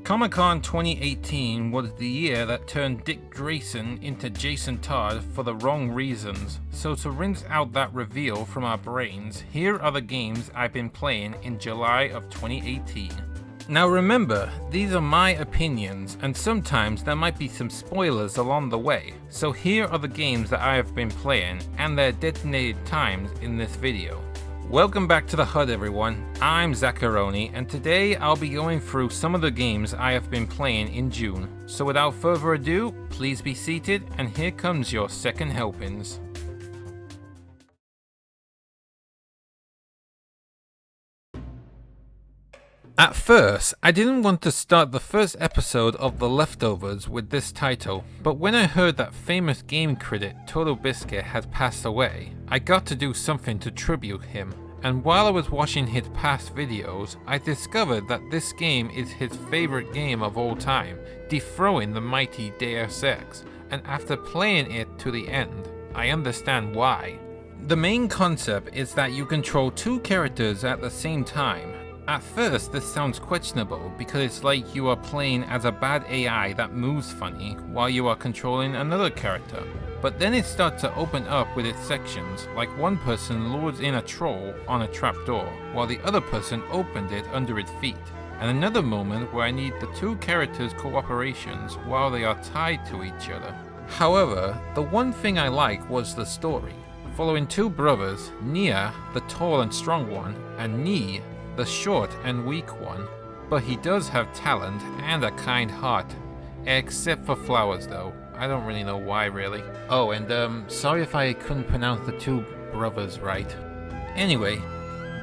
Comic-Con 2018 was the year that turned Dick Grayson into Jason Todd for the wrong reasons, so to rinse out that reveal from our brains, here are the games I've been playing in July of 2018. Now remember, these are my opinions, and sometimes there might be some spoilers along the way, so here are the games that I have been playing and their designated times in this video. Welcome back to the HUD everyone, I'm Zacharoni, and today I'll be going through some of the games I have been playing in June. So without further ado, please be seated, and here comes your second helpings. At first, I didn't want to start the first episode of The Leftovers with this title, but when I heard that famous game critic TotalBiscuit had passed away, I got to do something to tribute him. And while I was watching his past videos, I discovered that this game is his favorite game of all time, dethroning the mighty Deus Ex, and after playing it to the end, I understand why. The main concept is that you control two characters at the same time. At first, this sounds questionable because it's like you are playing as a bad AI that moves funny while you are controlling another character. But then it starts to open up with its sections, like one person lures in a troll on a trapdoor, while the other person opened it under its feet. And another moment where I need the two characters' cooperations while they are tied to each other. However, the one thing I like was the story, following two brothers, Nia, the tall and strong one, and Nii, the short and weak one, but he does have talent and a kind heart. Except for flowers though. I don't really know why really. Oh, and sorry if I couldn't pronounce the two brothers right. Anyway,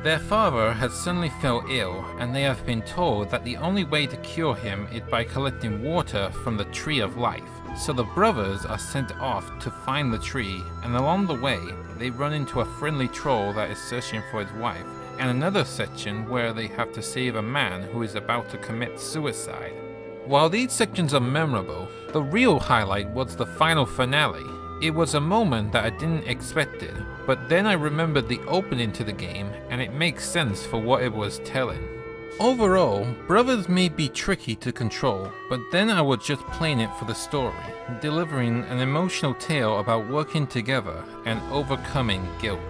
their father has suddenly fell ill, and they have been told that the only way to cure him is by collecting water from the Tree of Life. So the brothers are sent off to find the tree, and along the way, they run into a friendly troll that is searching for his wife, and another section where they have to save a man who is about to commit suicide. While these sections are memorable, the real highlight was the final finale. It was a moment that I didn't expect it, but then I remembered the opening to the game and it makes sense for what it was telling. Overall, brothers may be tricky to control, but then I was just playing it for the story, delivering an emotional tale about working together and overcoming guilt.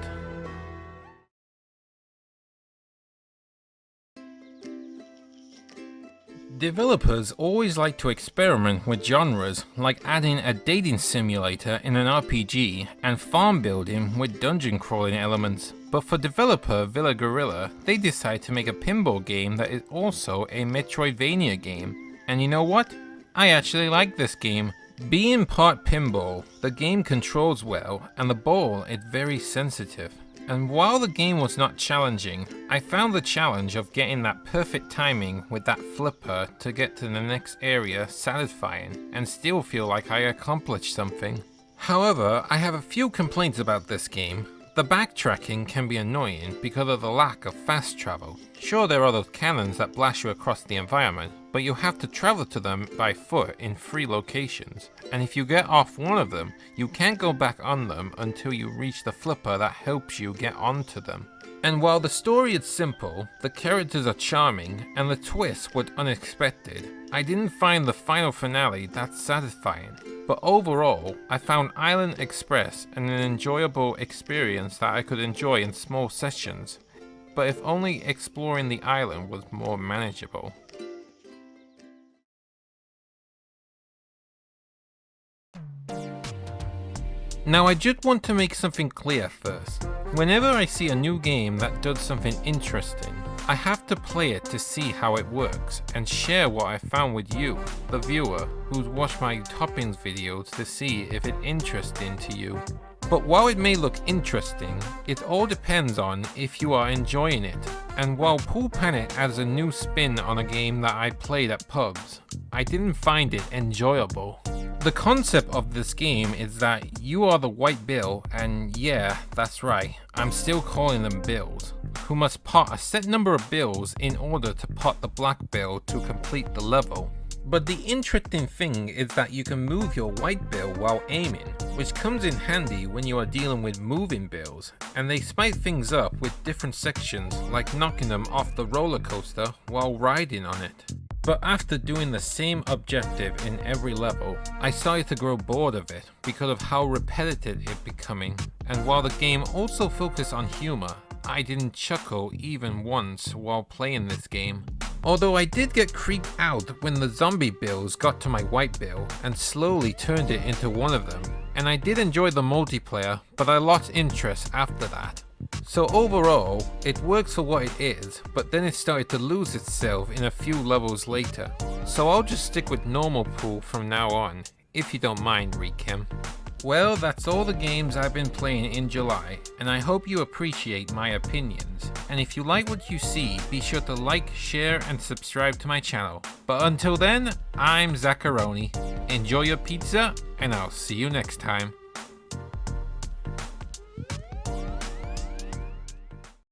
Developers always like to experiment with genres, like adding a dating simulator in an RPG and farm building with dungeon crawling elements. But for developer Villa Gorilla, they decide to make a pinball game that is also a Metroidvania game. And you know what? I actually like this game. Being part pinball, the game controls well and the ball is very sensitive. And while the game was not challenging, I found the challenge of getting that perfect timing with that flipper to get to the next area satisfying and still feel like I accomplished something. However, I have a few complaints about this game. The backtracking can be annoying because of the lack of fast travel. Sure, there are those cannons that blast you across the environment, but you have to travel to them by foot in 3 locations. And if you get off one of them, you can't go back on them until you reach the flipper that helps you get onto them. And while the story is simple, the characters are charming, and the twist was unexpected, I didn't find the final finale that satisfying. But overall, I found Island Express an enjoyable experience that I could enjoy in small sessions, but if only exploring the island was more manageable. Now I just want to make something clear first. Whenever I see a new game that does something interesting, I have to play it to see how it works and share what I found with you, the viewer, who's watched my toppings videos to see if it's interesting to you. But while it may look interesting, it all depends on if you are enjoying it. And while Pool Panic adds a new spin on a game that I played at pubs, I didn't find it enjoyable. The concept of this game is that you are the white bill, and yeah, that's right, I'm still calling them bills, who must pot a set number of bills in order to pot the black bill to complete the level. But the interesting thing is that you can move your white bill while aiming, which comes in handy when you are dealing with moving bills, and they spice things up with different sections like knocking them off the roller coaster while riding on it. But after doing the same objective in every level, I started to grow bored of it because of how repetitive it becoming, and while the game also focused on humor, I didn't chuckle even once while playing this game. Although I did get creeped out when the zombie bills got to my white bill and slowly turned it into one of them, and I did enjoy the multiplayer, but I lost interest after that. So overall, it works for what it is, but then it started to lose itself in a few levels later. So I'll just stick with normal pool from now on, if you don't mind, Rekem. Well, that's all the games I've been playing in July, and I hope you appreciate my opinions. And if you like what you see, be sure to like, share, and subscribe to my channel. But until then, I'm Zacharoni. Enjoy your pizza, and I'll see you next time.